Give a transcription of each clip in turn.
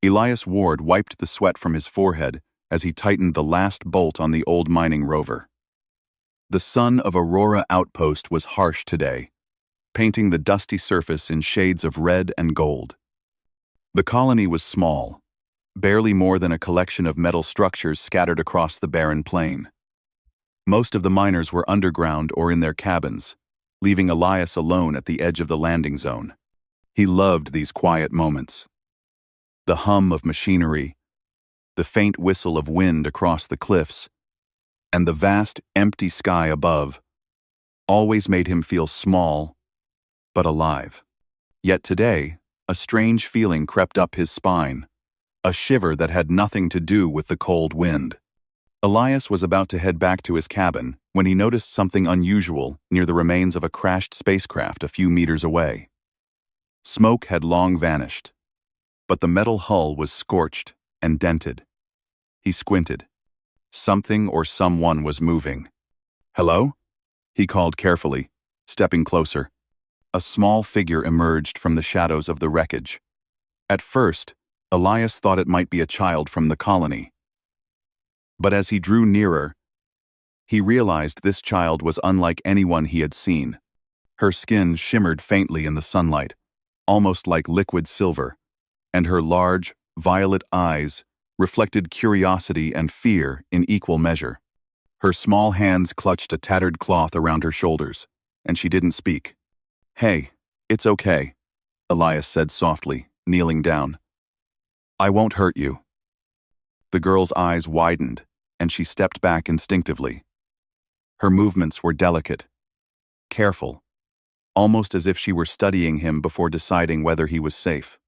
Elias Ward wiped the sweat from his forehead as he tightened the last bolt on the old mining rover. The sun of Aurora Outpost was harsh today, painting the dusty surface in shades of red and gold. The colony was small, barely more than a collection of metal structures scattered across the barren plain. Most of the miners were underground or in their cabins, leaving Elias alone at the edge of the landing zone. He loved these quiet moments. The hum of machinery, the faint whistle of wind across the cliffs, and the vast, empty sky above always made him feel small, but alive. Yet today, a strange feeling crept up his spine, a shiver that had nothing to do with the cold wind. Elias was about to head back to his cabin when he noticed something unusual near the remains of a crashed spacecraft a few meters away. Smoke had long vanished, but the metal hull was scorched and dented. He squinted. Something or someone was moving. "Hello?" he called carefully, stepping closer. A small figure emerged from the shadows of the wreckage. At first, Elias thought it might be a child from the colony. But as he drew nearer, he realized this child was unlike anyone he had seen. Her skin shimmered faintly in the sunlight, almost like liquid silver, and her large, violet eyes reflected curiosity and fear in equal measure. Her small hands clutched a tattered cloth around her shoulders, and she didn't speak. "Hey, it's okay," Elias said softly, kneeling down. "I won't hurt you." The girl's eyes widened, and she stepped back instinctively. Her movements were delicate, careful, almost as if she were studying him before deciding whether he was safe.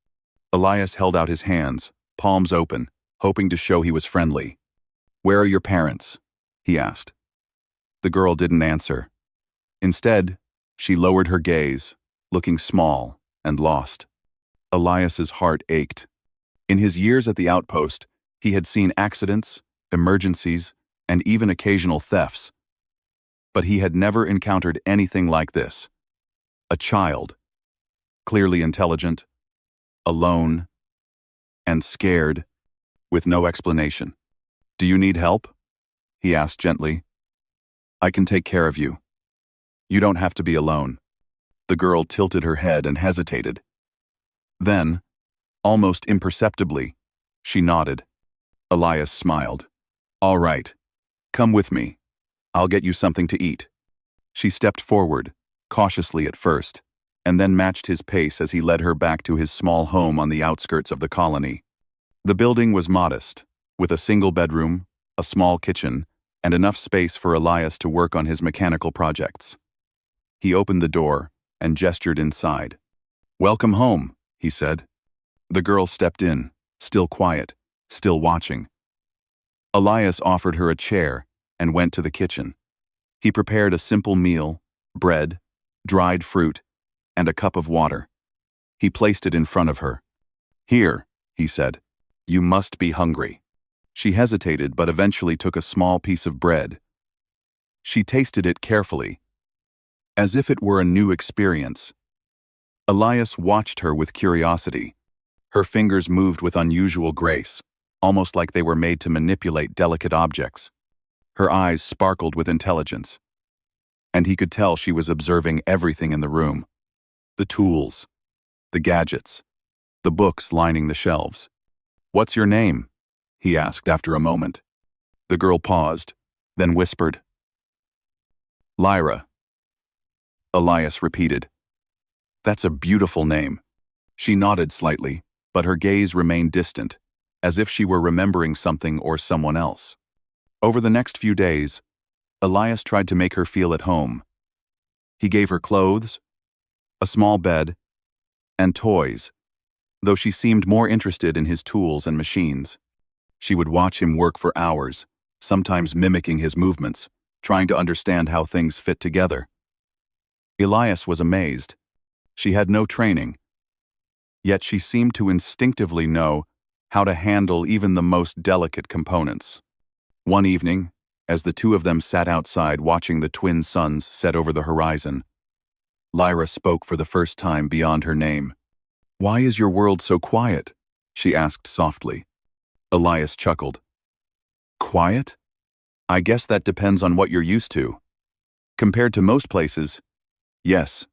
Elias held out his hands, palms open, hoping to show he was friendly. "Where are your parents?" he asked. The girl didn't answer. Instead, she lowered her gaze, looking small and lost. Elias's heart ached. In his years at the outpost, he had seen accidents, emergencies, and even occasional thefts. But he had never encountered anything like this. A child, clearly intelligent, alone, and scared, with no explanation. "Do you need help?" he asked gently. "I can take care of you. You don't have to be alone." The girl tilted her head and hesitated. Then, almost imperceptibly, she nodded. Elias smiled. "All right, come with me. I'll get you something to eat." She stepped forward, cautiously at first, and then matched his pace as he led her back to his small home on the outskirts of the colony. The building was modest, with a single bedroom, a small kitchen, and enough space for Elias to work on his mechanical projects. He opened the door and gestured inside. "Welcome home," he said. The girl stepped in, still quiet, still watching. Elias offered her a chair and went to the kitchen. He prepared a simple meal, bread, dried fruit, and a cup of water. He placed it in front of her. "Here," he said. "You must be hungry." She hesitated but eventually took a small piece of bread. She tasted it carefully, as if it were a new experience. Elias watched her with curiosity. Her fingers moved with unusual grace, almost like they were made to manipulate delicate objects. Her eyes sparkled with intelligence, and he could tell she was observing everything in the room. The tools, the gadgets, the books lining the shelves. "What's your name?" he asked after a moment. The girl paused, then whispered, "Lyra." Elias repeated, "That's a beautiful name." She nodded slightly, but her gaze remained distant, as if she were remembering something or someone else. Over the next few days, Elias tried to make her feel at home. He gave her clothes, a small bed, and toys, though she seemed more interested in his tools and machines. She would watch him work for hours, sometimes mimicking his movements, trying to understand how things fit together. Elias was amazed. She had no training, yet she seemed to instinctively know how to handle even the most delicate components. One evening, as the two of them sat outside watching the twin suns set over the horizon, Lyra spoke for the first time beyond her name. "Why is your world so quiet?" she asked softly. Elias chuckled. Quiet? I guess that depends on what you're used to. Compared to most places, yes,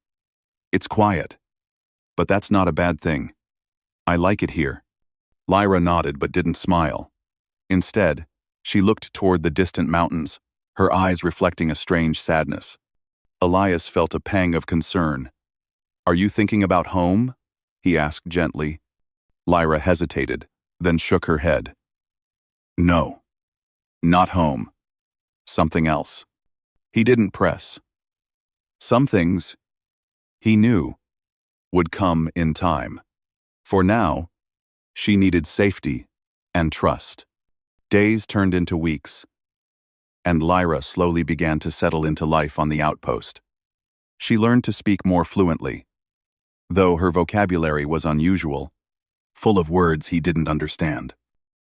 it's quiet. But that's not a bad thing. I like it here. Lyra nodded but didn't smile. Instead, she looked toward the distant mountains, her eyes reflecting a strange sadness. Elias felt a pang of concern. Are you thinking about home? He asked gently. Lyra hesitated, then shook her head. No, not home. Something else. He didn't press. Some things, he knew, would come in time. For now, she needed safety and trust. Days turned into weeks, and Lyra slowly began to settle into life on the outpost. She learned to speak more fluently, though her vocabulary was unusual, full of words he didn't understand.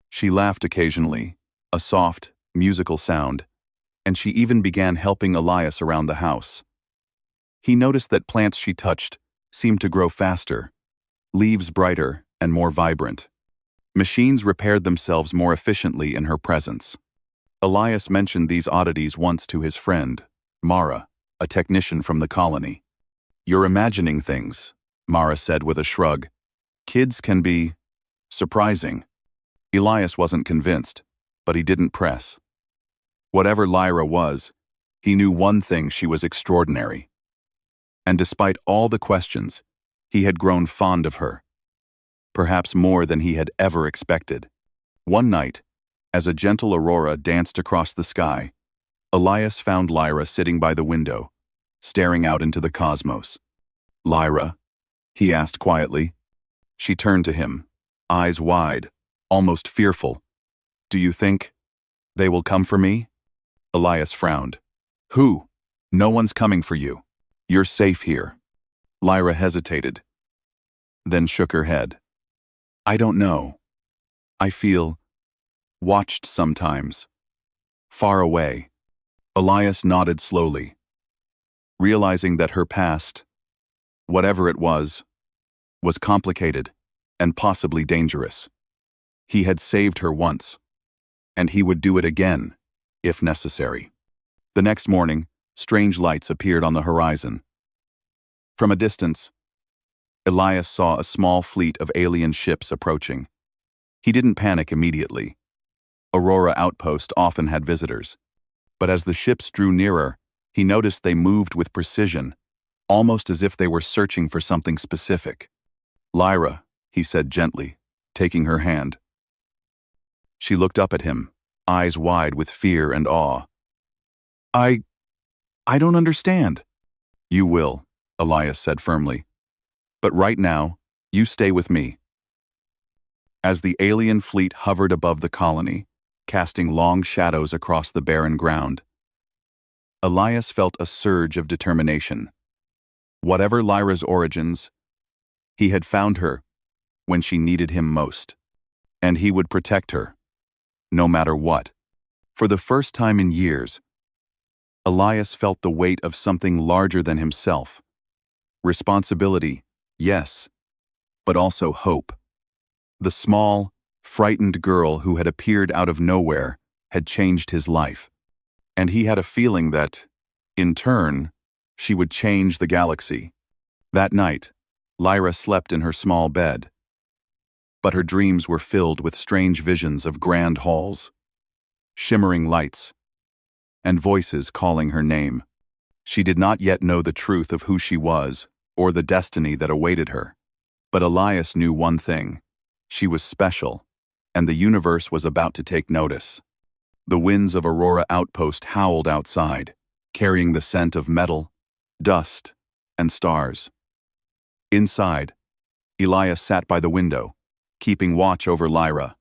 She laughed occasionally, a soft, musical sound, and she even began helping Elias around the house. He noticed that plants she touched seemed to grow faster, leaves brighter and more vibrant. Machines repaired themselves more efficiently in her presence. Elias mentioned these oddities once to his friend, Mara, a technician from the colony. You're imagining things, Mara said with a shrug. Kids can be surprising. Elias wasn't convinced, but he didn't press. Whatever Lyra was, he knew one thing: she was extraordinary. And despite all the questions, he had grown fond of her. Perhaps more than he had ever expected. One night, as a gentle aurora danced across the sky, Elias found Lyra sitting by the window, staring out into the cosmos. Lyra, he asked quietly. She turned to him, eyes wide, almost fearful. Do you think they will come for me? Elias frowned. Who? No one's coming for you. You're safe here. Lyra hesitated, then shook her head. I don't know. I feel watched sometimes. Far away. Elias nodded slowly, realizing that her past, whatever it was complicated and possibly dangerous. He had saved her once, and he would do it again, if necessary. The next morning, strange lights appeared on the horizon. From a distance, Elias saw a small fleet of alien ships approaching. He didn't panic immediately. Aurora Outpost often had visitors. But as the ships drew nearer, he noticed they moved with precision, almost as if they were searching for something specific. Lyra, he said gently, taking her hand. She looked up at him, eyes wide with fear and awe. I don't understand. You will, Elias said firmly. But right now, you stay with me. As the alien fleet hovered above the colony, casting long shadows across the barren ground, Elias felt a surge of determination. Whatever Lyra's origins, he had found her when she needed him most. And he would protect her, no matter what. For the first time in years, Elias felt the weight of something larger than himself. Responsibility, yes, but also hope. The small, frightened girl who had appeared out of nowhere had changed his life. And he had a feeling that, in turn, she would change the galaxy. That night, Lyra slept in her small bed. But her dreams were filled with strange visions of grand halls, shimmering lights, and voices calling her name. She did not yet know the truth of who she was or the destiny that awaited her. But Elias knew one thing: she was special, and the universe was about to take notice. The winds of Aurora Outpost howled outside, carrying the scent of metal, dust, and stars. Inside, Elias sat by the window, keeping watch over Lyra,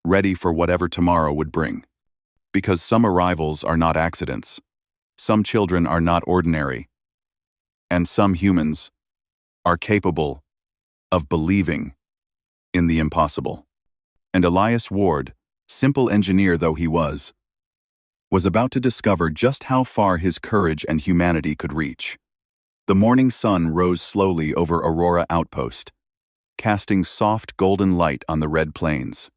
ready for whatever tomorrow would bring. Because some arrivals are not accidents, some children are not ordinary, and some humans are capable of believing in the impossible. And Elias Ward, simple engineer though he was about to discover just how far his courage and humanity could reach. The morning sun rose slowly over Aurora Outpost, casting soft golden light on the red plains.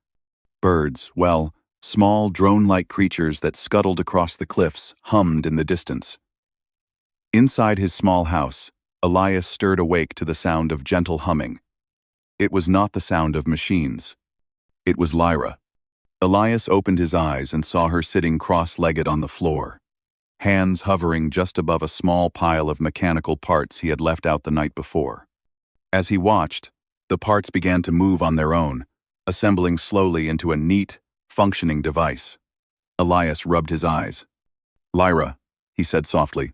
Birds, well, small drone-like creatures that scuttled across the cliffs, hummed in the distance. Inside his small house, Elias stirred awake to the sound of gentle humming. It was not the sound of machines. It was Lyra. Elias opened his eyes and saw her sitting cross-legged on the floor, hands hovering just above a small pile of mechanical parts he had left out the night before. As he watched, the parts began to move on their own, assembling slowly into a neat, functioning device. Elias rubbed his eyes. "Lyra," he said softly,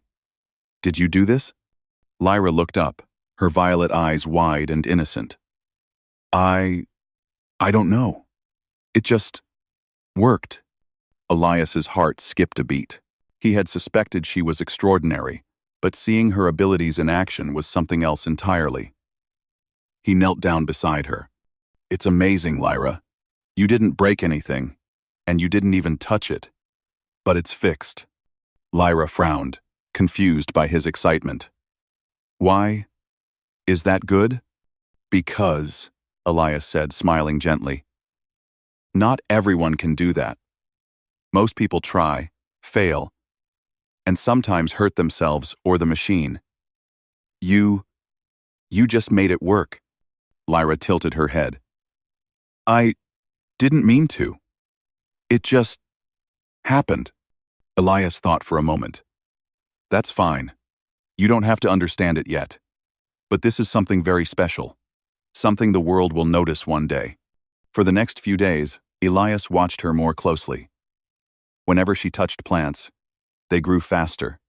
"did you do this?" Lyra looked up, her violet eyes wide and innocent. I don't know. It just worked." Elias's heart skipped a beat. He had suspected she was extraordinary, but seeing her abilities in action was something else entirely. He knelt down beside her. "It's amazing, Lyra. You didn't break anything, and you didn't even touch it. But it's fixed." Lyra frowned, confused by his excitement. "Why? Is that good?" "Because," Elias said, smiling gently, "not everyone can do that. Most people try, fail, and sometimes hurt themselves or the machine. You just made it work." Lyra tilted her head. "I didn't mean to. It just happened." Elias thought for a moment. "That's fine. You don't have to understand it yet. But this is something very special. Something the world will notice one day." For the next few days, Elias watched her more closely. Whenever she touched plants, they grew faster.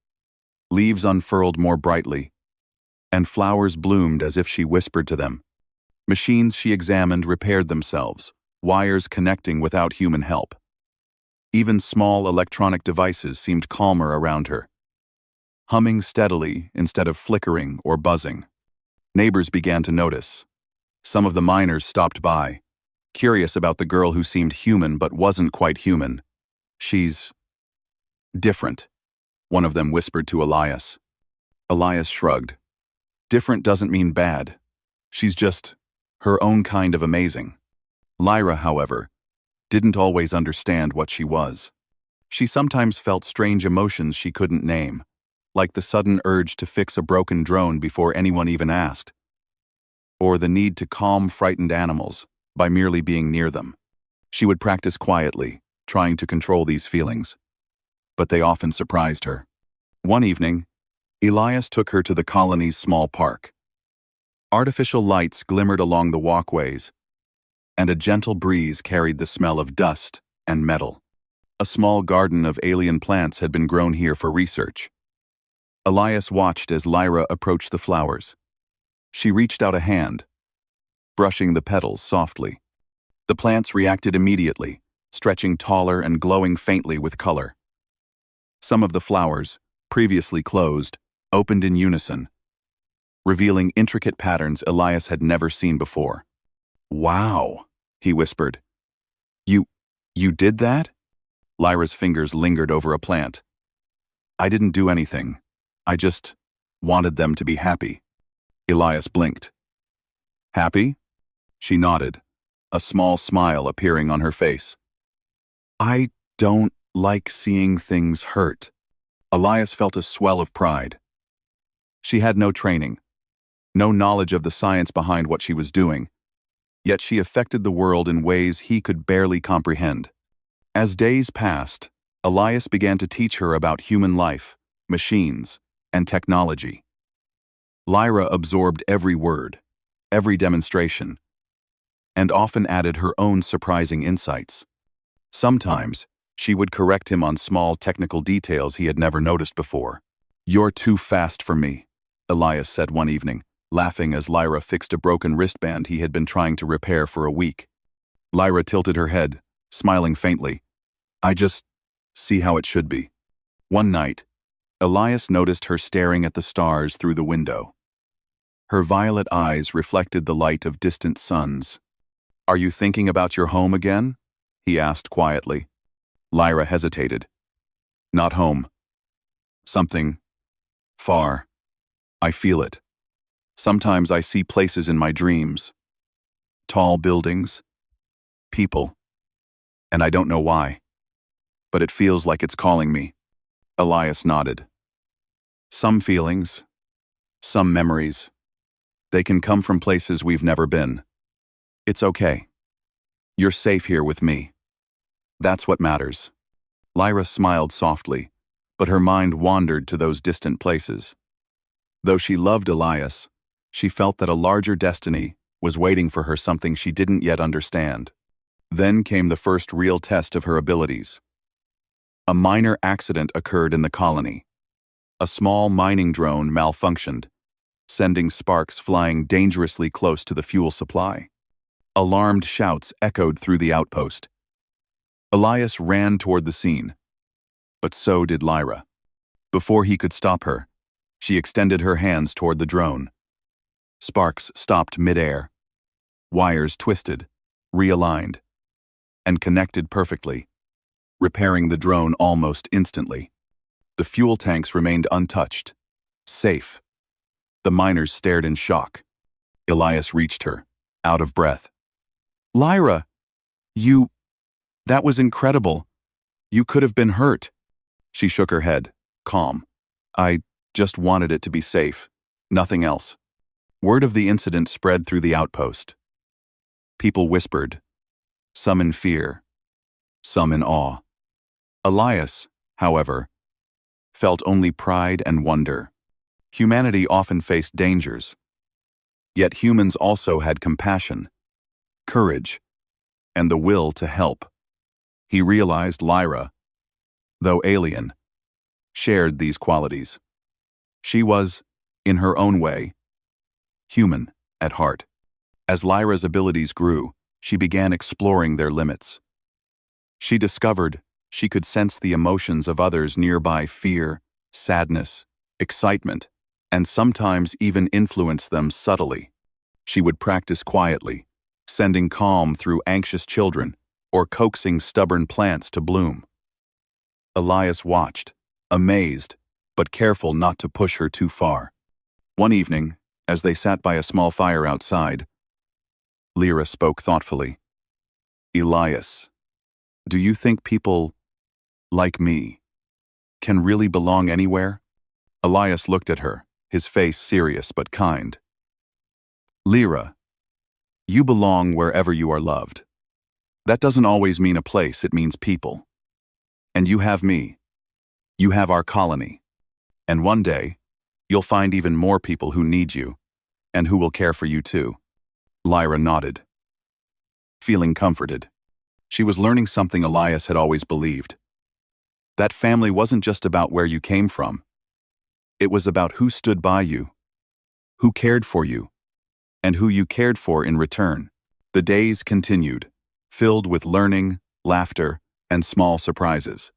Leaves unfurled more brightly, and flowers bloomed as if she whispered to them. Machines she examined repaired themselves, wires connecting without human help. Even small electronic devices seemed calmer around her, humming steadily instead of flickering or buzzing. Neighbors began to notice. Some of the miners stopped by, curious about the girl who seemed human but wasn't quite human. "She's different," one of them whispered to Elias. Elias shrugged. "Different doesn't mean bad. She's just her own kind of amazing." Lyra, however, didn't always understand what she was. She sometimes felt strange emotions she couldn't name, like the sudden urge to fix a broken drone before anyone even asked, or the need to calm frightened animals by merely being near them. She would practice quietly, trying to control these feelings, but they often surprised her. One evening, Elias took her to the colony's small park. Artificial lights glimmered along the walkways, and a gentle breeze carried the smell of dust and metal. A small garden of alien plants had been grown here for research. Elias watched as Lyra approached the flowers. She reached out a hand, brushing the petals softly. The plants reacted immediately, stretching taller and glowing faintly with color. Some of the flowers, previously closed, opened in unison, revealing intricate patterns Elias had never seen before. "Wow," he whispered. You did that?" Lyra's fingers lingered over a plant. "I didn't do anything. I just wanted them to be happy." Elias blinked. "Happy?" She nodded, a small smile appearing on her face. "I don't like seeing things hurt." Elias felt a swell of pride. She had no training, no knowledge of the science behind what she was doing, yet she affected the world in ways he could barely comprehend. As days passed, Elias began to teach her about human life, machines, and technology. Lyra absorbed every word, every demonstration, and often added her own surprising insights. Sometimes, she would correct him on small technical details he had never noticed before. "You're too fast for me," Elias said one evening, laughing as Lyra fixed a broken wristband he had been trying to repair for a week. Lyra tilted her head, smiling faintly. "I just see how it should be." One night, Elias noticed her staring at the stars through the window. Her violet eyes reflected the light of distant suns. "Are you thinking about your home again?" he asked quietly. Lyra hesitated. "Not home. Something far. I feel it. Sometimes I see places in my dreams, Tall buildings, people, and I don't know why, but it feels like it's calling me. Elias nodded. Some feelings, some memories, they can come from places we've never been. It's okay. You're safe here with me. That's what matters. Lyra smiled softly, but her mind wandered to those distant places. Though she loved Elias, she felt that a larger destiny was waiting for her, something she didn't yet understand. Then came the first real test of her abilities. A minor accident occurred in the colony. A small mining drone malfunctioned, sending sparks flying dangerously close to the fuel supply. Alarmed shouts echoed through the outpost. Elias ran toward the scene, but so did Lyra. Before he could stop her, she extended her hands toward the drone. Sparks stopped midair. Wires twisted, realigned, and connected perfectly, repairing the drone almost instantly. The fuel tanks remained untouched, safe. The miners stared in shock. Elias reached her, out of breath. Lyra, that was incredible. You could have been hurt. She shook her head, calm. I just wanted it to be safe, nothing else. Word of the incident spread through the outpost. People whispered, some in fear, some in awe. Elias, however, felt only pride and wonder. Humanity often faced dangers, yet humans also had compassion, courage, and the will to help. He realized Lyra, though alien, shared these qualities. She was, in her own way, human at heart. As Lyra's abilities grew, she began exploring their limits. She discovered she could sense the emotions of others nearby: fear, sadness, excitement, and sometimes even influence them subtly. She would practice quietly, sending calm through anxious children or coaxing stubborn plants to bloom. Elias watched, amazed, but careful not to push her too far. One evening, as they sat by a small fire outside, Lyra spoke thoughtfully. Elias, do you think people, like me, can really belong anywhere? Elias looked at her, his face serious but kind. Lyra, you belong wherever you are loved. That doesn't always mean a place, it means people. And you have me. You have our colony. And one day, you'll find even more people who need you, and who will care for you too. Lyra nodded, feeling comforted. She was learning something Elias had always believed. That family wasn't just about where you came from. It was about who stood by you, who cared for you, and who you cared for in return. The days continued, filled with learning, laughter, and small surprises.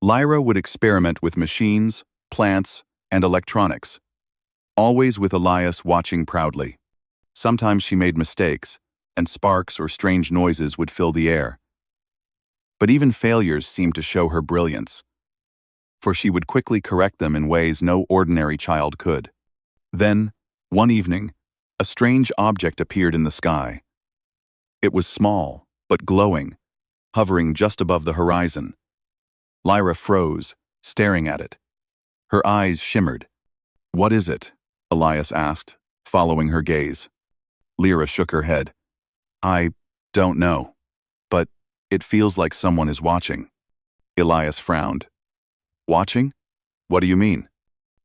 Lyra would experiment with machines, plants, and electronics, always with Elias watching proudly. Sometimes she made mistakes, and sparks or strange noises would fill the air. But even failures seemed to show her brilliance, for she would quickly correct them in ways no ordinary child could. Then, one evening, a strange object appeared in the sky. It was small, but glowing, hovering just above the horizon. Lyra froze, staring at it. Her eyes shimmered. What is it? Elias asked, following her gaze. Lyra shook her head. I don't know, but it feels like someone is watching. Elias frowned. Watching? What do you mean?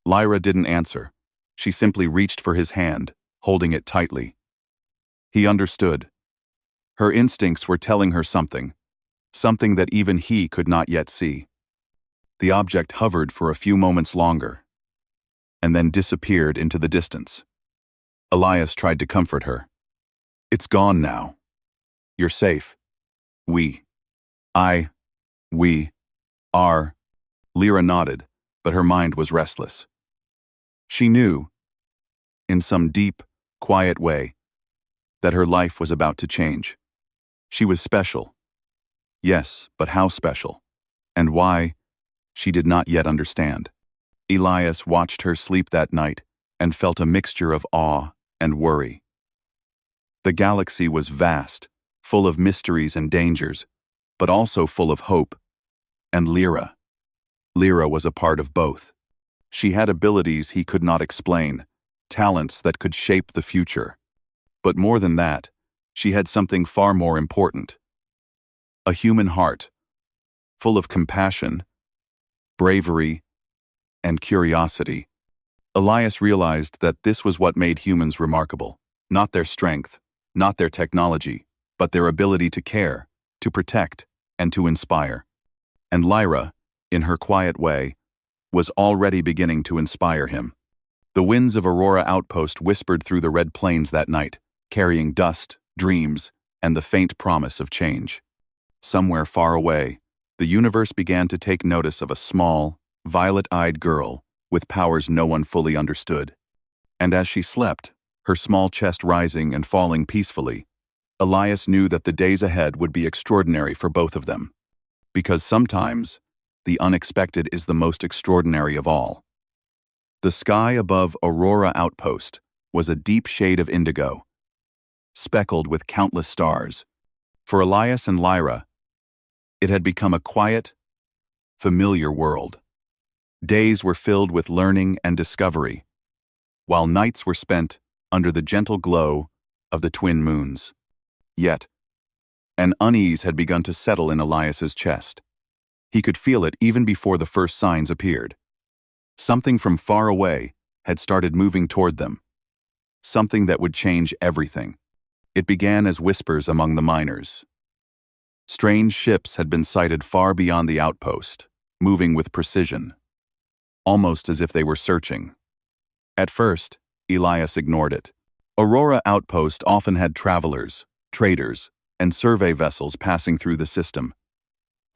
Lyra didn't answer. She simply reached for his hand, holding it tightly. He understood. Her instincts were telling her something that even he could not yet see. The object hovered for a few moments longer, and then disappeared into the distance. Elias tried to comfort her. It's gone now. You're safe. We are. Lyra nodded, but her mind was restless. She knew, in some deep, quiet way, that her life was about to change. She was special. Yes, but how special? And why? She did not yet understand. Elias watched her sleep that night and felt a mixture of awe and worry. The galaxy was vast, full of mysteries and dangers, but also full of hope. And Lyra. Lyra was a part of both. She had abilities he could not explain, talents that could shape the future. But more than that, she had something far more important. A human heart, full of compassion, bravery, and curiosity. Elias realized that this was what made humans remarkable. Not their strength, not their technology, but their ability to care, to protect, and to inspire. And Lyra, in her quiet way, was already beginning to inspire him. The winds of Aurora Outpost whispered through the red plains that night, carrying dust, dreams, and the faint promise of change. Somewhere far away, the universe began to take notice of a small, violet-eyed girl with powers no one fully understood. And as she slept, her small chest rising and falling peacefully, Elias knew that the days ahead would be extraordinary for both of them. Because sometimes, the unexpected is the most extraordinary of all. The sky above Aurora Outpost was a deep shade of indigo, speckled with countless stars. For Elias and Lyra, it had become a quiet, familiar world. Days were filled with learning and discovery, while nights were spent under the gentle glow of the twin moons. Yet, an unease had begun to settle in Elias's chest. He could feel it even before the first signs appeared. Something from far away had started moving toward them. Something that would change everything. It began as whispers among the miners. Strange ships had been sighted far beyond the outpost, moving with precision, almost as if they were searching. At first, Elias ignored it. Aurora Outpost often had travelers, traders, and survey vessels passing through the system.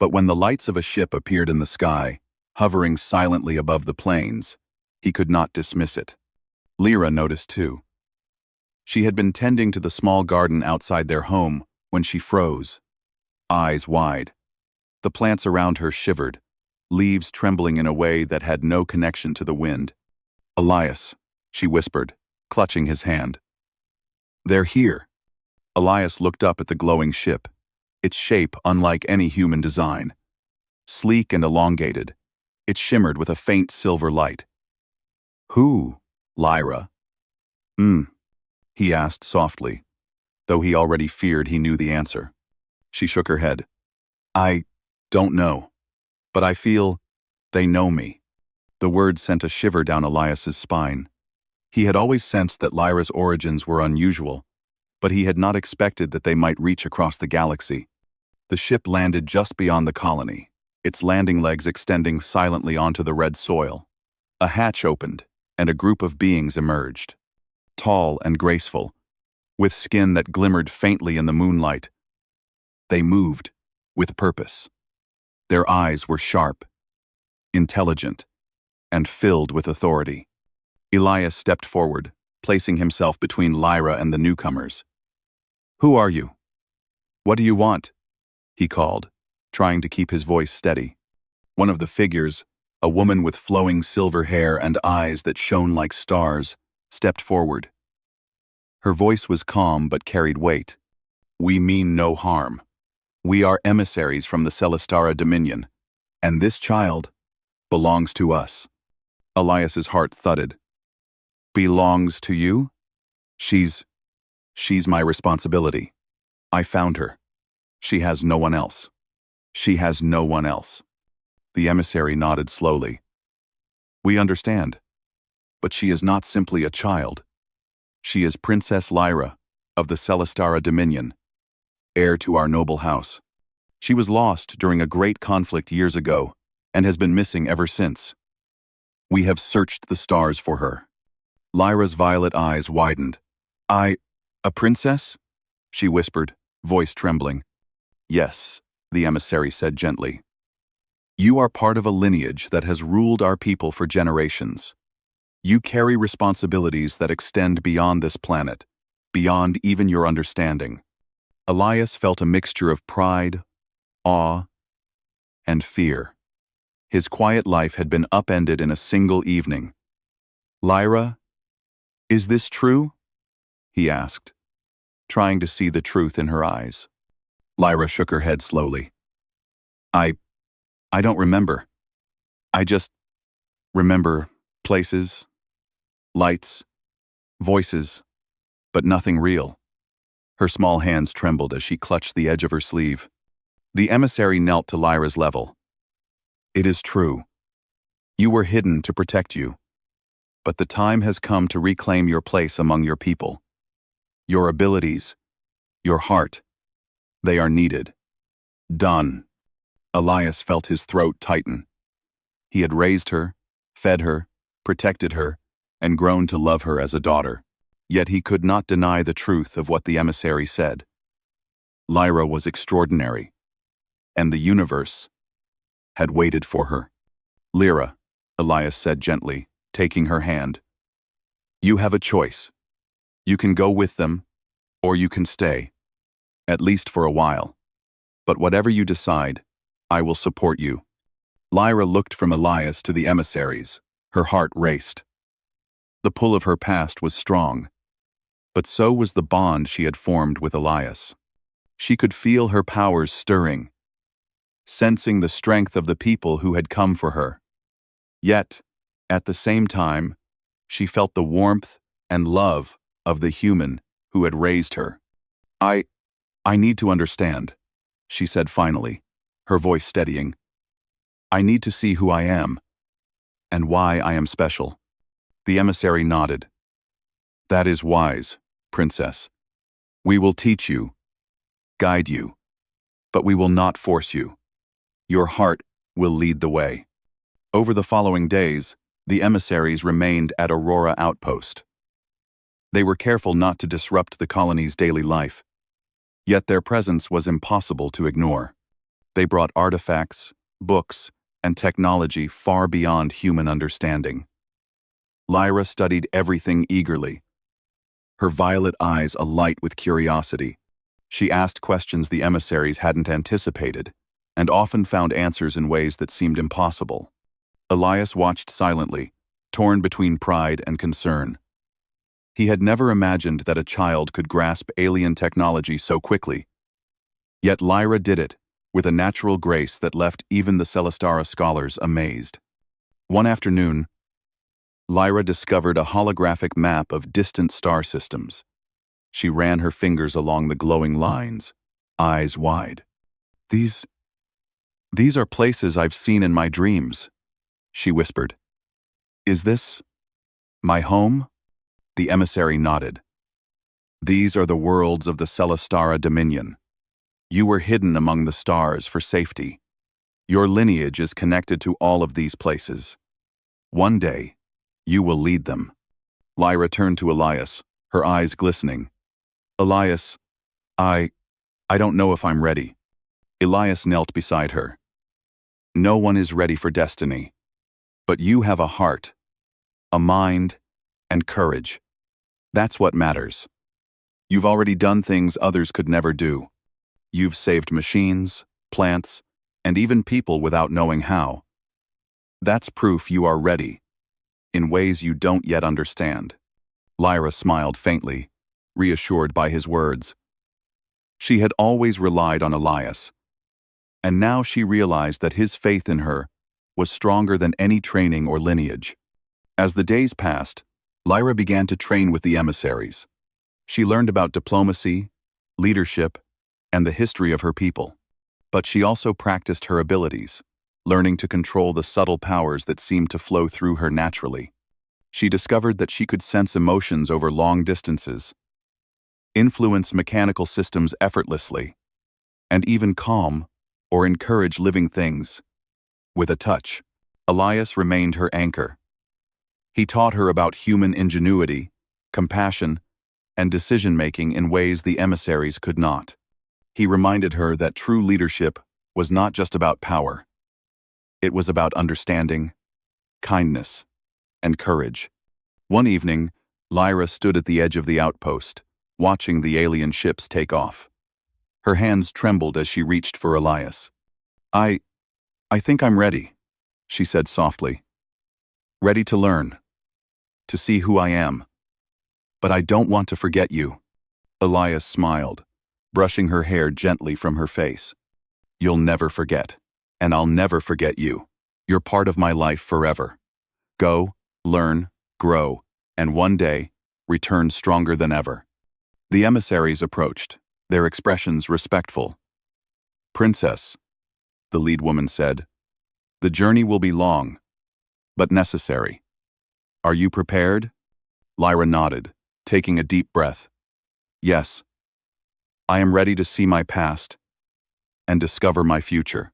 But when the lights of a ship appeared in the sky, hovering silently above the plains, he could not dismiss it. Lyra noticed too. She had been tending to the small garden outside their home when she froze, eyes wide. The plants around her shivered, leaves trembling in a way that had no connection to the wind. "Elias," she whispered, clutching his hand. "They're here." Elias looked up at the glowing ship, its shape unlike any human design. Sleek and elongated, it shimmered with a faint silver light. "Who, Lyra?" He asked softly, though he already feared he knew the answer. She shook her head. "I don't know, but I feel they know me." The word sent a shiver down Elias's spine. He had always sensed that Lyra's origins were unusual, but he had not expected that they might reach across the galaxy. The ship landed just beyond the colony, its landing legs extending silently onto the red soil. A hatch opened, and a group of beings emerged. Tall and graceful, with skin that glimmered faintly in the moonlight. They moved, with purpose. Their eyes were sharp, intelligent, and filled with authority. Elias stepped forward, placing himself between Lyra and the newcomers. "Who are you? What do you want?" he called, trying to keep his voice steady. One of the figures, a woman with flowing silver hair and eyes that shone like stars, stepped forward. Her voice was calm but carried weight. "We mean no harm. We are emissaries from the Celestara Dominion, and this child belongs to us." Elias's heart thudded. "Belongs to you? She's my responsibility. I found her. She has no one else. She has no one else." The emissary nodded slowly. "We understand. But she is not simply a child. She is Princess Lyra of the Celestara Dominion, heir to our noble house. She was lost during a great conflict years ago and has been missing ever since. We have searched the stars for her." Lyra's violet eyes widened. A princess?" she whispered, voice trembling. "Yes," the emissary said gently. "You are part of a lineage that has ruled our people for generations. You carry responsibilities that extend beyond this planet, beyond even your understanding." Elias felt a mixture of pride, awe, and fear. His quiet life had been upended in a single evening. "Lyra, is this true?" he asked. trying to see the truth in her eyes. Lyra shook her head slowly. I don't remember. I just remember places, lights, voices, but nothing real. Her small hands trembled as she clutched the edge of her sleeve. The emissary knelt to Lyra's level. It is true. You were hidden to protect you. But the time has come to reclaim your place among your people. Your abilities, your heart, they are needed. Done. Elias felt his throat tighten. He had raised her, fed her, protected her, and grown to love her as a daughter. Yet he could not deny the truth of what the emissary said. Lyra was extraordinary, and the universe had waited for her. Lyra, Elias said gently, taking her hand. You have a choice. You can go with them, or you can stay, at least for a while. But whatever you decide, I will support you. Lyra looked from Elias to the emissaries. Her heart raced. The pull of her past was strong, but so was the bond she had formed with Elias. She could feel her powers stirring, sensing the strength of the people who had come for her. Yet, at the same time, she felt the warmth and love of the human who had raised her. I need to understand, she said finally, her voice steadying. I need to see who I am, and why I am special. The emissary nodded. That is wise, princess. We will teach you, guide you, but we will not force you. Your heart will lead the way. Over the following days, the emissaries remained at Aurora Outpost. They were careful not to disrupt the colony's daily life, yet their presence was impossible to ignore. They brought artifacts, books, and technology far beyond human understanding. Lyra studied everything eagerly, her violet eyes alight with curiosity. She asked questions the emissaries hadn't anticipated, and often found answers in ways that seemed impossible. Elias watched silently, torn between pride and concern. He had never imagined that a child could grasp alien technology so quickly. Yet Lyra did it, with a natural grace that left even the Celestara scholars amazed. One afternoon, Lyra discovered a holographic map of distant star systems. She ran her fingers along the glowing lines, eyes wide. These are places I've seen in my dreams, she whispered. Is this my home? The emissary nodded. These are the worlds of the Celestara Dominion. You were hidden among the stars for safety. Your lineage is connected to all of these places. One day, you will lead them. Lyra turned to Elias, her eyes glistening. Elias, I don't know if I'm ready. Elias knelt beside her. No one is ready for destiny, but you have a heart, a mind, and courage. That's what matters. You've already done things others could never do. You've saved machines, plants, and even people without knowing how. That's proof you are ready, in ways you don't yet understand. Lyra smiled faintly, reassured by his words. She had always relied on Elias, and now she realized that his faith in her was stronger than any training or lineage. As the days passed, Lyra began to train with the emissaries. She learned about diplomacy, leadership, and the history of her people. But she also practiced her abilities, learning to control the subtle powers that seemed to flow through her naturally. She discovered that she could sense emotions over long distances, influence mechanical systems effortlessly, and even calm or encourage living things with a touch. Elias remained her anchor. He taught her about human ingenuity, compassion, and decision-making in ways the emissaries could not. He reminded her that true leadership was not just about power. It was about understanding, kindness, and courage. One evening, Lyra stood at the edge of the outpost, watching the alien ships take off. Her hands trembled as she reached for Elias. I think I'm ready, she said softly. Ready to learn, to see who I am. But I don't want to forget you. Elias smiled, brushing her hair gently from her face. You'll never forget, and I'll never forget you. You're part of my life forever. Go, learn, grow, and one day, return stronger than ever. The emissaries approached, their expressions respectful. Princess, the lead woman said, the journey will be long, but necessary. Are you prepared? Lyra nodded, taking a deep breath. Yes. I am ready to see my past and discover my future.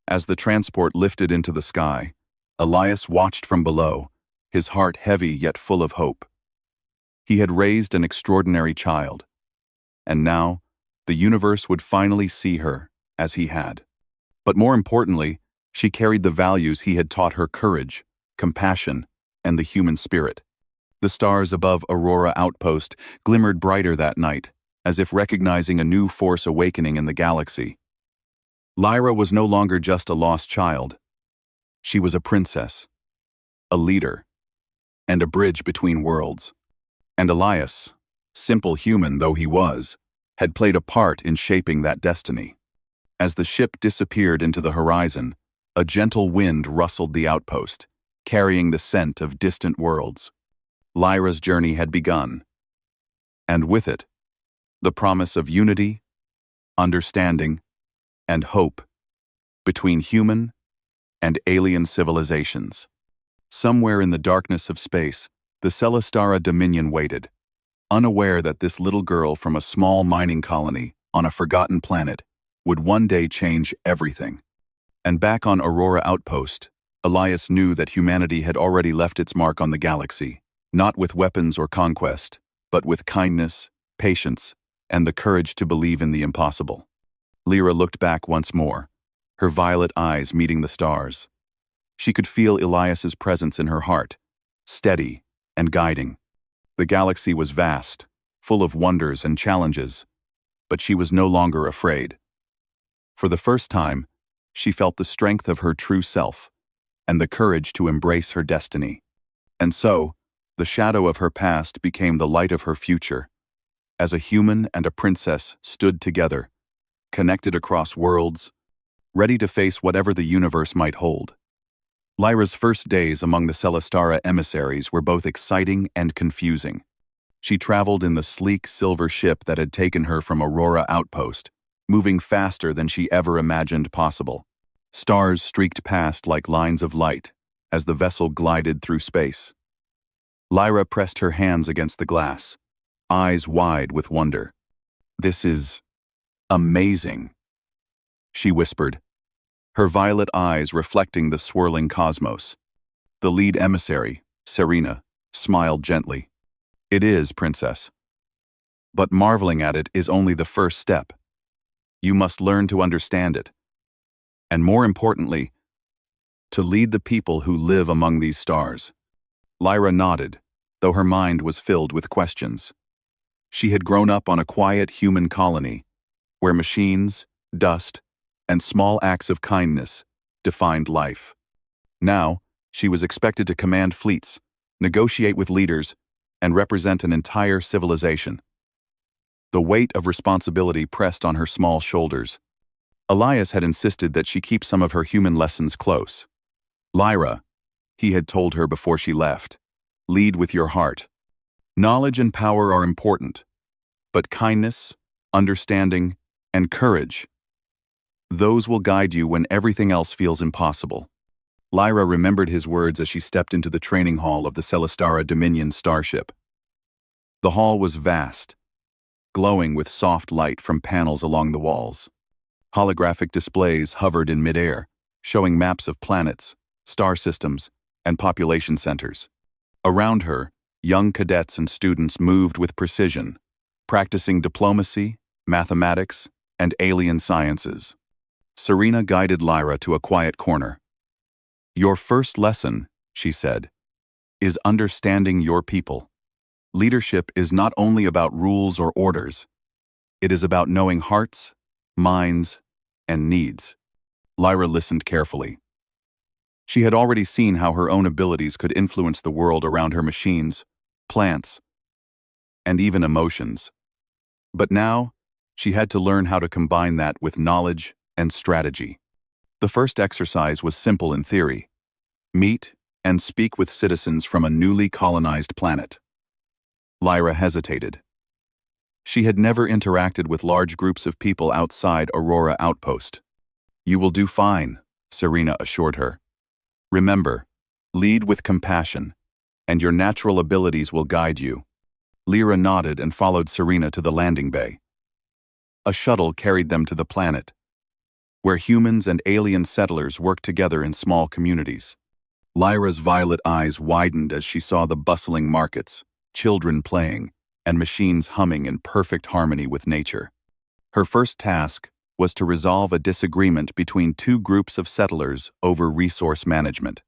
As the transport lifted into the sky, Elias watched from below, his heart heavy yet full of hope. He had raised an extraordinary child, and now the universe would finally see her as he had. But more importantly, she carried the values he had taught her: courage, compassion, and the human spirit. The stars above Aurora Outpost glimmered brighter that night, as if recognizing a new force awakening in the galaxy. Lyra was no longer just a lost child. She was a princess, a leader, and a bridge between worlds. And Elias, simple human though he was, had played a part in shaping that destiny. As the ship disappeared into the horizon, a gentle wind rustled the outpost, carrying the scent of distant worlds. Lyra's journey had begun, and with it, the promise of unity, understanding, and hope between human and alien civilizations. Somewhere in the darkness of space, the Celestara Dominion waited, unaware that this little girl from a small mining colony on a forgotten planet would one day change everything. And back on Aurora Outpost, Elias knew that humanity had already left its mark on the galaxy, not with weapons or conquest, but with kindness, patience, and the courage to believe in the impossible. Lyra looked back once more, her violet eyes meeting the stars. She could feel Elias's presence in her heart, steady and guiding. The galaxy was vast, full of wonders and challenges, but she was no longer afraid. For the first time, she felt the strength of her true self and the courage to embrace her destiny. And so, the shadow of her past became the light of her future, as a human and a princess stood together, connected across worlds, ready to face whatever the universe might hold. Lyra's first days among the Celestara emissaries were both exciting and confusing. She traveled in the sleek silver ship that had taken her from Aurora Outpost, moving faster than she ever imagined possible. Stars streaked past like lines of light as the vessel glided through space. Lyra pressed her hands against the glass, eyes wide with wonder. "This is amazing," she whispered, her violet eyes reflecting the swirling cosmos. The lead emissary, Serena, smiled gently. "It is, Princess. But marveling at it is only the first step. You must learn to understand it. And more importantly, to lead the people who live among these stars." Lyra nodded, though her mind was filled with questions. She had grown up on a quiet human colony, where machines, dust, and small acts of kindness defined life. Now, she was expected to command fleets, negotiate with leaders, and represent an entire civilization. The weight of responsibility pressed on her small shoulders. Elias had insisted that she keep some of her human lessons close. "Lyra," he had told her before she left, "lead with your heart. Knowledge and power are important, but kindness, understanding, and courage, those will guide you when everything else feels impossible." Lyra remembered his words as she stepped into the training hall of the Celestara Dominion starship. The hall was vast, glowing with soft light from panels along the walls. Holographic displays hovered in midair, showing maps of planets, star systems, and population centers. Around her, young cadets and students moved with precision, practicing diplomacy, mathematics, and alien sciences. Serena guided Lyra to a quiet corner. "Your first lesson," she said, "is understanding your people. Leadership is not only about rules or orders. It is about knowing hearts, minds, and needs." Lyra listened carefully. She had already seen how her own abilities could influence the world around her: machines, plants, and even emotions. But now, she had to learn how to combine that with knowledge and strategy. The first exercise was simple in theory: meet and speak with citizens from a newly colonized planet. Lyra hesitated. She had never interacted with large groups of people outside Aurora Outpost. "You will do fine," Serena assured her. "Remember, lead with compassion, and your natural abilities will guide you." Lyra nodded and followed Serena to the landing bay. A shuttle carried them to the planet, where humans and alien settlers worked together in small communities. Lyra's violet eyes widened as she saw the bustling markets, children playing, and machines humming in perfect harmony with nature. Her first task was to resolve a disagreement between two groups of settlers over resource management.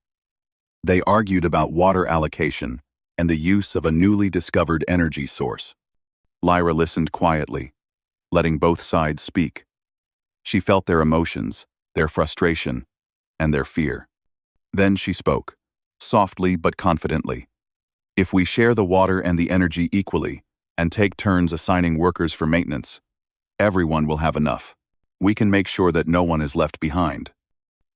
They argued about water allocation and the use of a newly discovered energy source. Lyra listened quietly, letting both sides speak. She felt their emotions, their frustration, and their fear. Then she spoke, softly but confidently. "If we share the water and the energy equally, and take turns assigning workers for maintenance, everyone will have enough. We can make sure that no one is left behind."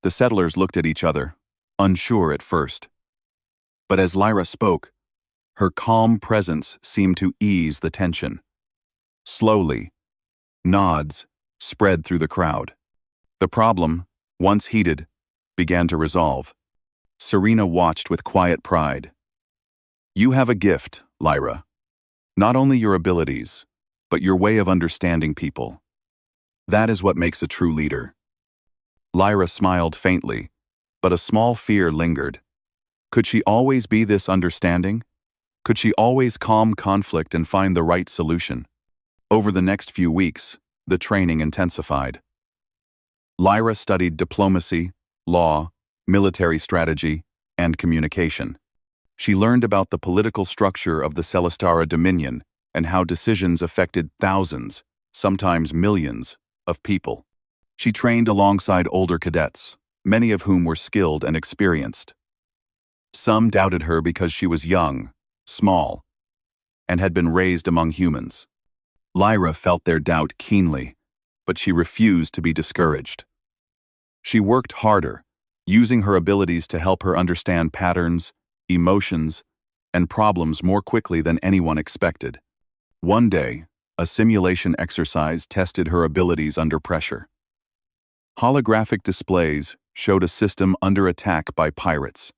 The settlers looked at each other, unsure at first. But as Lyra spoke, her calm presence seemed to ease the tension. Slowly, nods spread through the crowd. The problem, once heated, began to resolve. Serena watched with quiet pride. "You have a gift, Lyra. Not only your abilities, but your way of understanding people. That is what makes a true leader." Lyra smiled faintly, but a small fear lingered. Could she always be this understanding? Could she always calm conflict and find the right solution? Over the next few weeks, the training intensified. Lyra studied diplomacy, law, military strategy, and communication. She learned about the political structure of the Celestara Dominion and how decisions affected thousands, sometimes millions, of people. She trained alongside older cadets, many of whom were skilled and experienced. Some doubted her because she was young, small, and had been raised among humans. Lyra felt their doubt keenly, but she refused to be discouraged. She worked harder, using her abilities to help her understand patterns, emotions, and problems more quickly than anyone expected. One day, a simulation exercise tested her abilities under pressure. Holographic displays showed a system under attack by pirates.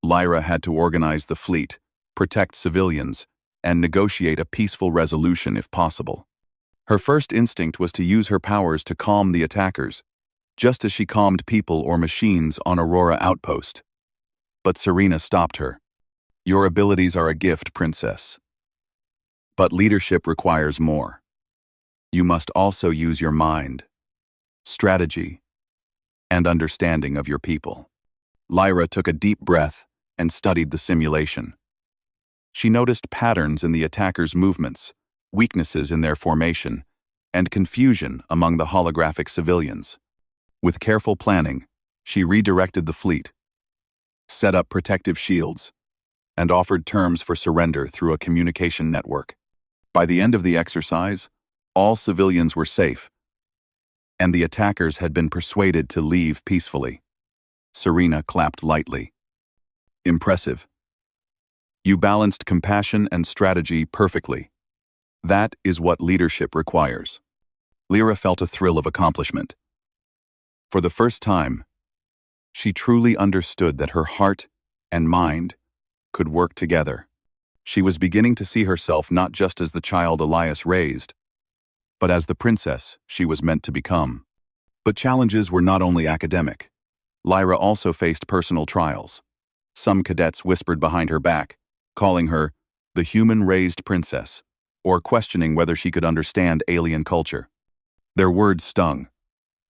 Lyra had to organize the fleet, protect civilians, and negotiate a peaceful resolution if possible. Her first instinct was to use her powers to calm the attackers, just as she calmed people or machines on Aurora Outpost. But Serena stopped her. "Your abilities are a gift, Princess. But leadership requires more. You must also use your mind, strategy, and understanding of your people." Lyra took a deep breath and studied the simulation. She noticed patterns in the attackers' movements, weaknesses in their formation, and confusion among the holographic civilians. With careful planning, she redirected the fleet, set up protective shields, and offered terms for surrender through a communication network. By the end of the exercise, all civilians were safe, and the attackers had been persuaded to leave peacefully. Serena clapped lightly. "Impressive. You balanced compassion and strategy perfectly. That is what leadership requires." Lyra felt a thrill of accomplishment. For the first time, she truly understood that her heart and mind could work together. She was beginning to see herself not just as the child Elias raised, but as the princess she was meant to become. But challenges were not only academic. Lyra also faced personal trials. Some cadets whispered behind her back, calling her the human-raised princess, or questioning whether she could understand alien culture. Their words stung,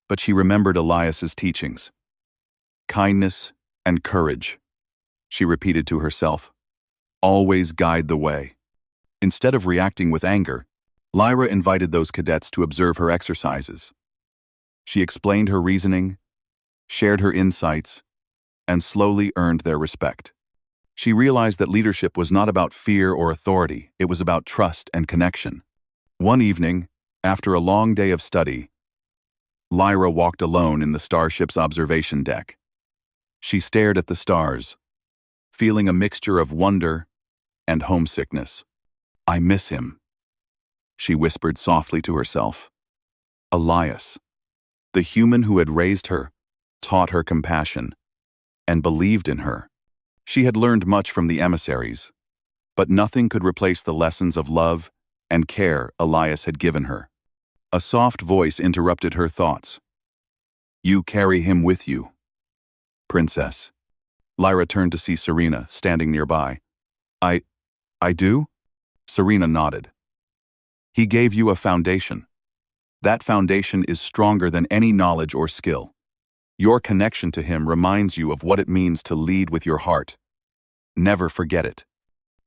but she remembered Elias's teachings. "Kindness and courage," she repeated to herself. "Always guide the way." Instead of reacting with anger, Lyra invited those cadets to observe her exercises. She explained her reasoning, shared her insights, and slowly earned their respect. She realized that leadership was not about fear or authority, it was about trust and connection. One evening, after a long day of study, Lyra walked alone in the starship's observation deck. She stared at the stars, feeling a mixture of wonder and homesickness. "I miss him," she whispered softly to herself. Elias, the human who had raised her, taught her compassion, and believed in her. She had learned much from the emissaries, but nothing could replace the lessons of love and care Elias had given her. A soft voice interrupted her thoughts. "You carry him with you, Princess." Lyra turned to see Serena standing nearby. I do?" Serena nodded. "He gave you a foundation. That foundation is stronger than any knowledge or skill. Your connection to him reminds you of what it means to lead with your heart. Never forget it."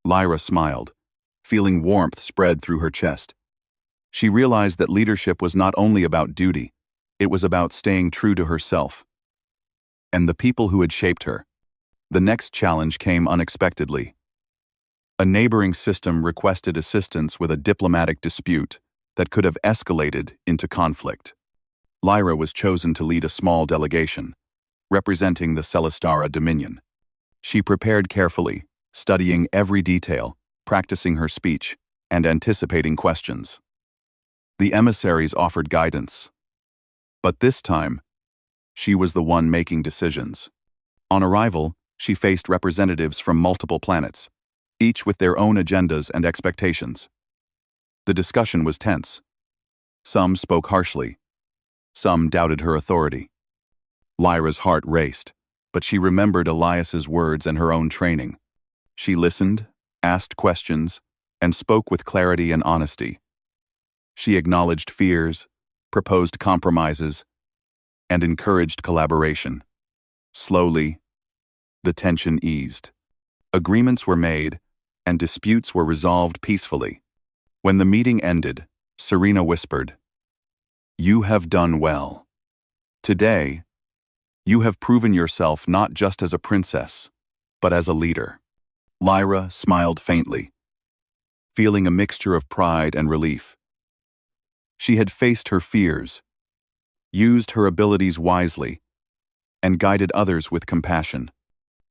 Lyra smiled, feeling warmth spread through her chest. She realized that leadership was not only about duty, it was about staying true to herself and the people who had shaped her. The next challenge came unexpectedly. A neighboring system requested assistance with a diplomatic dispute that could have escalated into conflict. Lyra was chosen to lead a small delegation, representing the Celestara Dominion. She prepared carefully, studying every detail, practicing her speech, and anticipating questions. The emissaries offered guidance, but this time, she was the one making decisions. On arrival, she faced representatives from multiple planets, each with their own agendas and expectations. The discussion was tense. Some spoke harshly. Some doubted her authority. Lyra's heart raced, but she remembered Elias's words and her own training. She listened, asked questions, and spoke with clarity and honesty. She acknowledged fears, proposed compromises, and encouraged collaboration. Slowly, the tension eased. Agreements were made, and disputes were resolved peacefully. When the meeting ended, Serena whispered, "You have done well. Today, you have proven yourself not just as a princess, but as a leader." Lyra smiled faintly, feeling a mixture of pride and relief. She had faced her fears, used her abilities wisely, and guided others with compassion.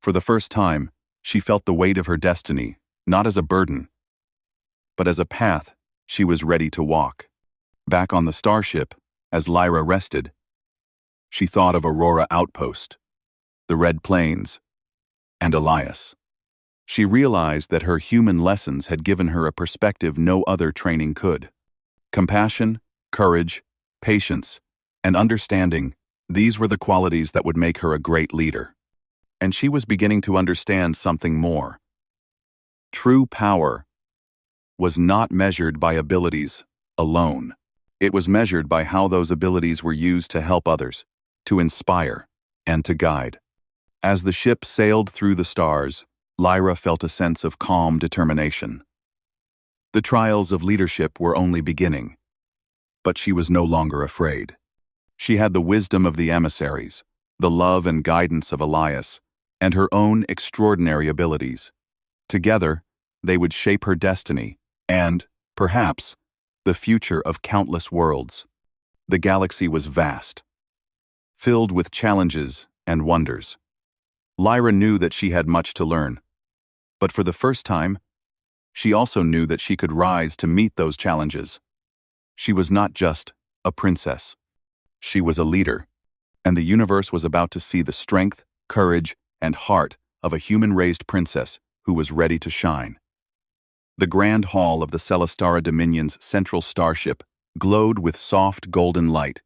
For the first time, she felt the weight of her destiny, not as a burden, but as a path she was ready to walk. Back on the starship, as Lyra rested, she thought of Aurora Outpost, the Red Plains, and Elias. She realized that her human lessons had given her a perspective no other training could. Compassion, courage, patience, and understanding, these were the qualities that would make her a great leader. And she was beginning to understand something more. True power was not measured by abilities alone. It was measured by how those abilities were used to help others, to inspire, and to guide. As the ship sailed through the stars, Lyra felt a sense of calm determination. The trials of leadership were only beginning, but she was no longer afraid. She had the wisdom of the emissaries, the love and guidance of Elias, and her own extraordinary abilities. Together, they would shape her destiny and, perhaps, the future of countless worlds. The galaxy was vast, filled with challenges and wonders. Lyra knew that she had much to learn, but for the first time, she also knew that she could rise to meet those challenges. She was not just a princess. She was a leader, and the universe was about to see the strength, courage, and heart of a human-raised princess who was ready to shine. The grand hall of the Celestara Dominion's central starship glowed with soft golden light.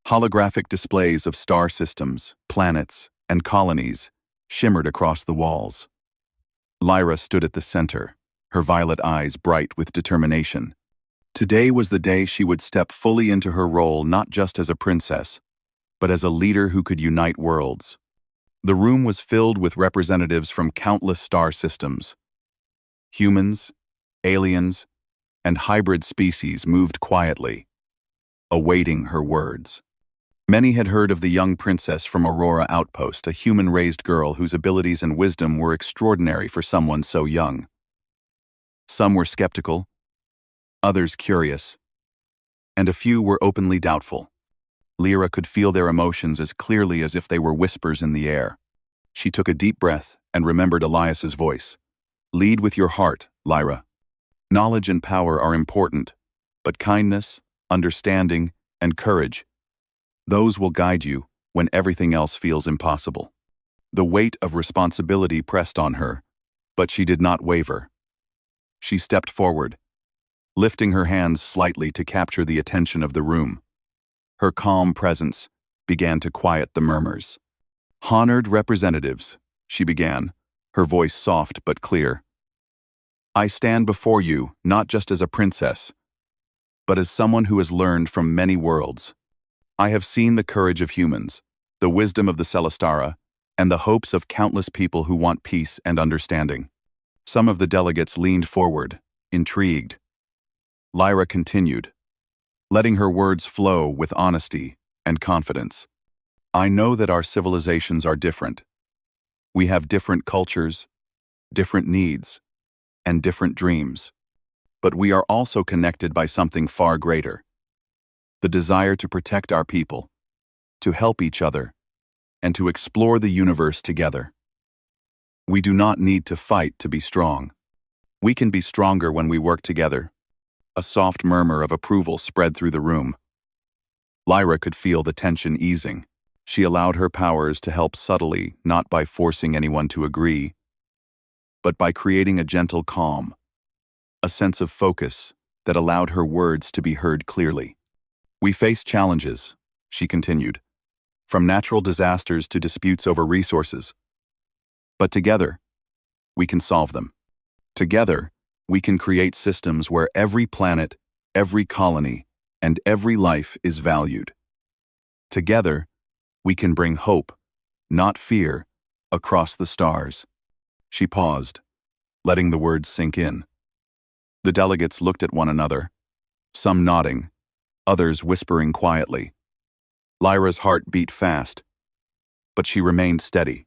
Holographic displays of star systems, planets, and colonies shimmered across the walls. Lyra stood at the center, her violet eyes bright with determination. Today was the day she would step fully into her role not just as a princess, but as a leader who could unite worlds. The room was filled with representatives from countless star systems. Humans, aliens, and hybrid species moved quietly, awaiting her words. Many had heard of the young princess from Aurora Outpost, a human-raised girl whose abilities and wisdom were extraordinary for someone so young. Some were skeptical, others curious, and a few were openly doubtful. Lyra could feel their emotions as clearly as if they were whispers in the air. She took a deep breath and remembered Elias's voice. Lead with your heart, Lyra. Knowledge and power are important, but kindness, understanding, and courage, those will guide you when everything else feels impossible. The weight of responsibility pressed on her, but she did not waver. She stepped forward, lifting her hands slightly to capture the attention of the room. Her calm presence began to quiet the murmurs. Honored representatives, she began, her voice soft but clear. I stand before you not just as a princess, but as someone who has learned from many worlds. I have seen the courage of humans, the wisdom of the Celestara, and the hopes of countless people who want peace and understanding. Some of the delegates leaned forward, intrigued. Lyra continued, letting her words flow with honesty and confidence. I know that our civilizations are different. We have different cultures, different needs, and different dreams. But we are also connected by something far greater. The desire to protect our people, to help each other, and to explore the universe together. We do not need to fight to be strong. We can be stronger when we work together. A soft murmur of approval spread through the room. Lyra could feel the tension easing. She allowed her powers to help subtly, not by forcing anyone to agree, but by creating a gentle calm, a sense of focus that allowed her words to be heard clearly. We face challenges, she continued, from natural disasters to disputes over resources. But together, we can solve them. Together, we can create systems where every planet, every colony, and every life is valued. Together, we can bring hope, not fear, across the stars. She paused, letting the words sink in. The delegates looked at one another, some nodding, others whispering quietly. Lyra's heart beat fast, but she remained steady.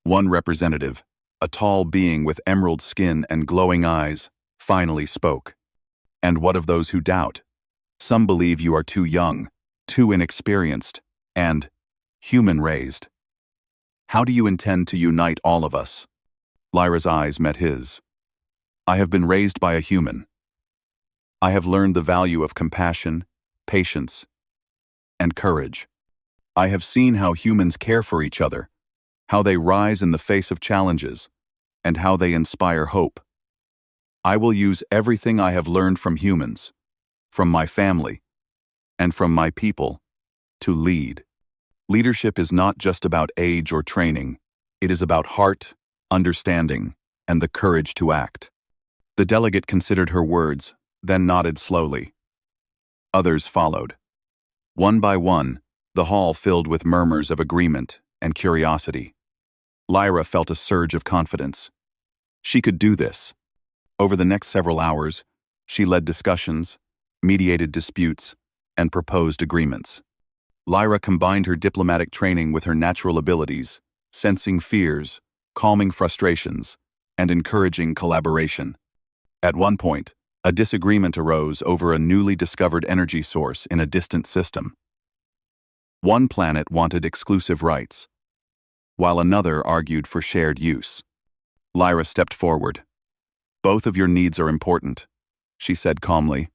One representative, a tall being with emerald skin and glowing eyes, finally spoke. And what of those who doubt? Some believe you are too young, too inexperienced, and human-raised. How do you intend to unite all of us? Lyra's eyes met his. I have been raised by a human. I have learned the value of compassion, patience, and courage. I have seen how humans care for each other, how they rise in the face of challenges, and how they inspire hope. I will use everything I have learned from humans, from my family, and from my people, to lead. Leadership is not just about age or training. It is about heart, understanding, and the courage to act. The delegate considered her words, then nodded slowly. Others followed. One by one, the hall filled with murmurs of agreement and curiosity. Lyra felt a surge of confidence. She could do this. Over the next several hours, she led discussions, mediated disputes, and proposed agreements. Lyra combined her diplomatic training with her natural abilities, sensing fears, calming frustrations, and encouraging collaboration. At one point, a disagreement arose over a newly discovered energy source in a distant system. One planet wanted exclusive rights, while another argued for shared use. Lyra stepped forward. Both of your needs are important, she said calmly.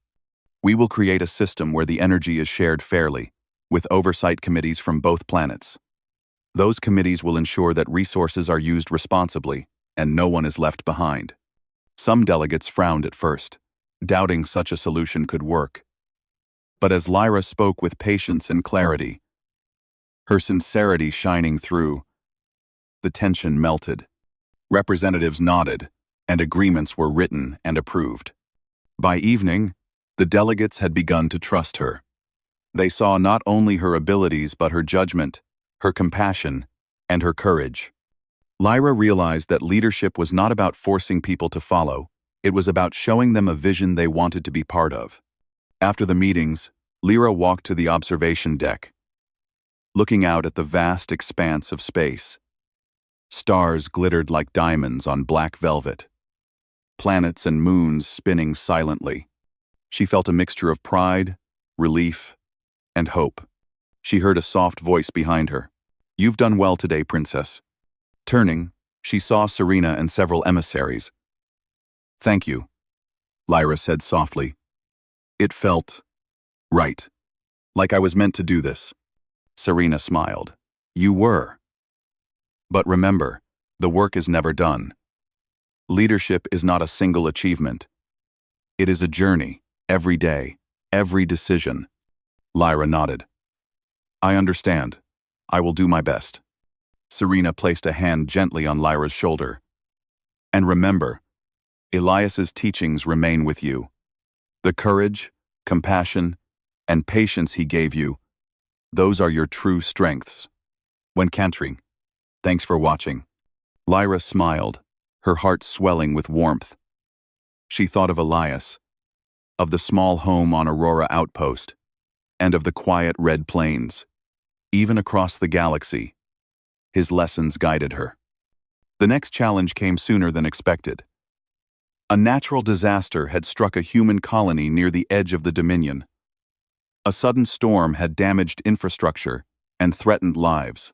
We will create a system where the energy is shared fairly, with oversight committees from both planets. Those committees will ensure that resources are used responsibly and no one is left behind. Some delegates frowned at first, doubting such a solution could work. But as Lyra spoke with patience and clarity, her sincerity shining through, the tension melted. Representatives nodded, and agreements were written and approved. By evening, the delegates had begun to trust her. They saw not only her abilities but her judgment, her compassion, and her courage. Lyra realized that leadership was not about forcing people to follow, it was about showing them a vision they wanted to be part of. After the meetings, Lyra walked to the observation deck, looking out at the vast expanse of space. Stars glittered like diamonds on black velvet, planets and moons spinning silently. She felt a mixture of pride, relief, and hope. She heard a soft voice behind her. "You've done well today, Princess." Turning, she saw Serena and several emissaries. "Thank you," Lyra said softly. "It felt right, like I was meant to do this." Serena smiled. "You were. But remember, the work is never done. Leadership is not a single achievement. It is a journey, every day, every decision." Lyra nodded. "I understand. I will do my best." Serena placed a hand gently on Lyra's shoulder. "And remember, Elias's teachings remain with you. The courage, compassion, and patience he gave you, those are your true strengths. When cantering, thanks for watching." Lyra smiled, her heart swelling with warmth. She thought of Elias, of the small home on Aurora Outpost, and of the quiet red plains. Even across the galaxy, his lessons guided her. The next challenge came sooner than expected. A natural disaster had struck a human colony near the edge of the Dominion. A sudden storm had damaged infrastructure and threatened lives.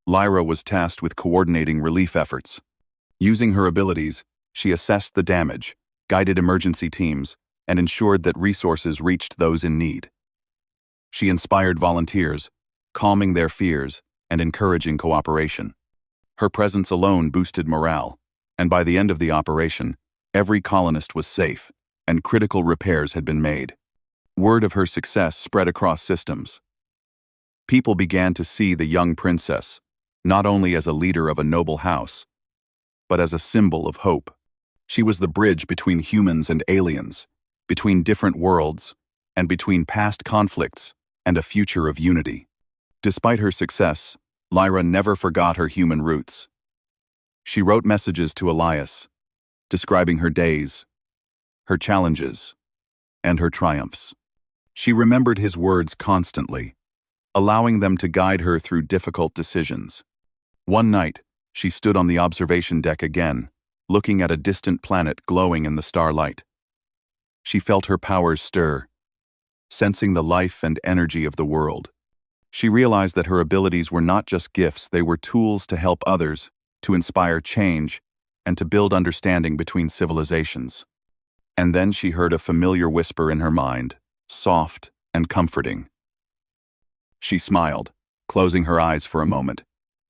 Lyra was tasked with coordinating relief efforts. Using her abilities, she assessed the damage, guided emergency teams, and ensured that resources reached those in need. She inspired volunteers, calming their fears and encouraging cooperation. Her presence alone boosted morale, and by the end of the operation, every colonist was safe, and critical repairs had been made. Word of her success spread across systems. People began to see the young princess, not only as a leader of a noble house, but as a symbol of hope. She was the bridge between humans and aliens, between different worlds, and between past conflicts and a future of unity. Despite her success, Lyra never forgot her human roots. She wrote messages to Elias, describing her days, her challenges, and her triumphs. She remembered his words constantly, allowing them to guide her through difficult decisions. One night, she stood on the observation deck again, looking at a distant planet glowing in the starlight. She felt her powers stir, sensing the life and energy of the world. She realized that her abilities were not just gifts, they were tools to help others, to inspire change, and to build understanding between civilizations. And then she heard a familiar whisper in her mind, soft and comforting. She smiled, closing her eyes for a moment,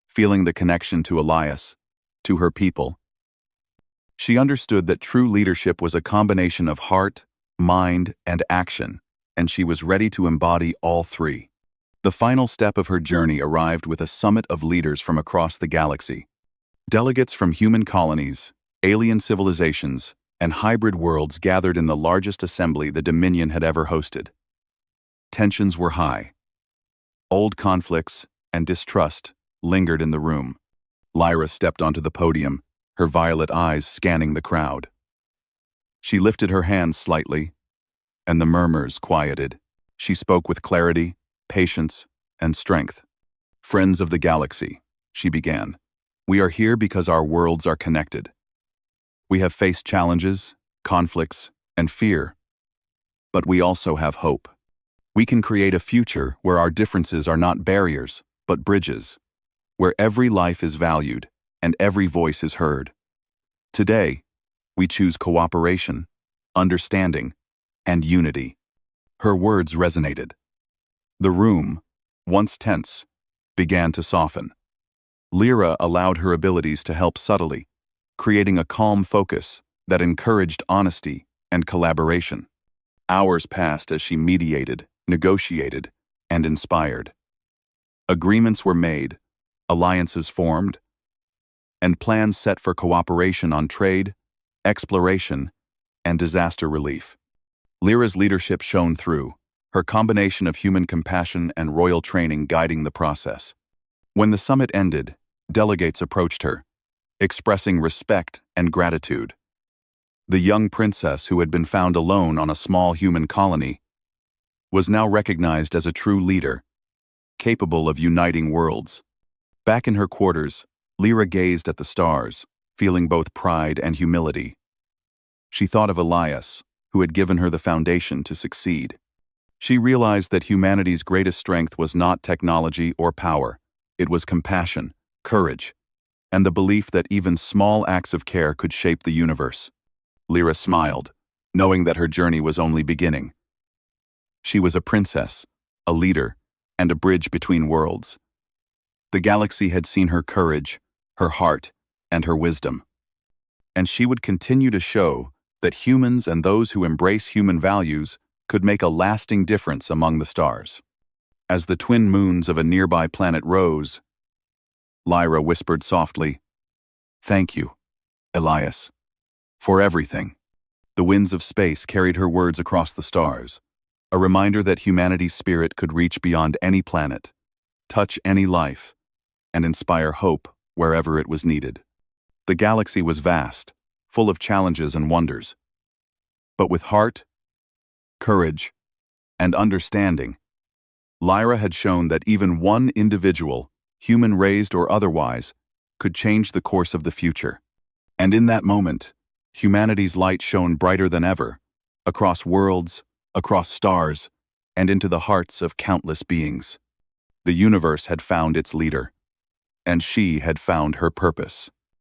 feeling the connection to Elias, to her people. She understood that true leadership was a combination of heart, mind, and action, and she was ready to embody all three. The final step of her journey arrived with a summit of leaders from across the galaxy. Delegates from human colonies, alien civilizations, and hybrid worlds gathered in the largest assembly the Dominion had ever hosted. Tensions were high. Old conflicts and distrust lingered in the room. Lyra stepped onto the podium, her violet eyes scanning the crowd. She lifted her hands slightly, and the murmurs quieted. She spoke with clarity, patience, and strength. "Friends of the galaxy," she began, "we are here because our worlds are connected. We have faced challenges, conflicts, and fear, but we also have hope. We can create a future where our differences are not barriers, but bridges, where every life is valued and every voice is heard. Today, we choose cooperation, understanding, and unity." Her words resonated. The room, once tense, began to soften. Lyra allowed her abilities to help subtly, creating a calm focus that encouraged honesty and collaboration. Hours passed as she mediated, negotiated, and inspired. Agreements were made, alliances formed, and plans set for cooperation on trade, exploration, and disaster relief. Lyra's leadership shone through, her combination of human compassion and royal training guiding the process. When the summit ended, delegates approached her, expressing respect and gratitude. The young princess, who had been found alone on a small human colony, was now recognized as a true leader, capable of uniting worlds. Back in her quarters, Lyra gazed at the stars, feeling both pride and humility. She thought of Elias, who had given her the foundation to succeed. She realized that humanity's greatest strength was not technology or power. It was compassion, courage, and the belief that even small acts of care could shape the universe. Lyra smiled, knowing that her journey was only beginning. She was a princess, a leader, and a bridge between worlds. The galaxy had seen her courage, her heart, and her wisdom. And she would continue to show that humans and those who embrace human values could make a lasting difference among the stars. As the twin moons of a nearby planet rose, Lyra whispered softly, "Thank you, Elias, for everything." The winds of space carried her words across the stars, a reminder that humanity's spirit could reach beyond any planet, touch any life, and inspire hope wherever it was needed. The galaxy was vast, full of challenges and wonders. But with heart, courage, and understanding, Lyra had shown that even one individual, human-raised or otherwise, could change the course of the future. And in that moment, humanity's light shone brighter than ever, across worlds, across stars, and into the hearts of countless beings. The universe had found its leader, and she had found her purpose.